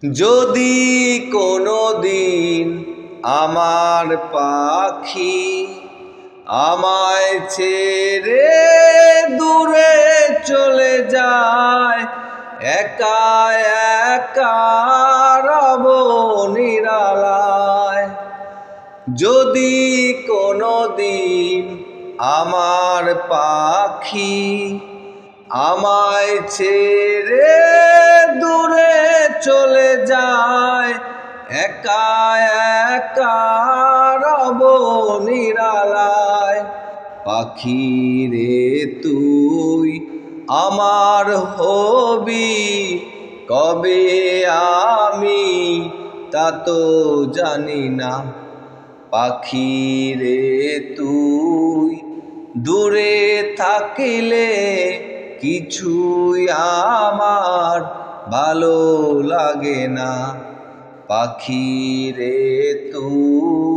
যদি কোনো দিন আমার পাখি আমায় ছেড়ে দূরে চলে যায়, একা একা রব নিরালায়। যদি কোনো দিন আমার পাখি আমায় ছেড়ে দূরে চলে যায়, একা একা রব নিরালায়। পাখি রে তুই আমার হবি কবে আমি তা তো জানি না। পাখি রে তুই দূরে থাকিলে কিছুই আমার ভালো লাগে না। পাখি রে তুই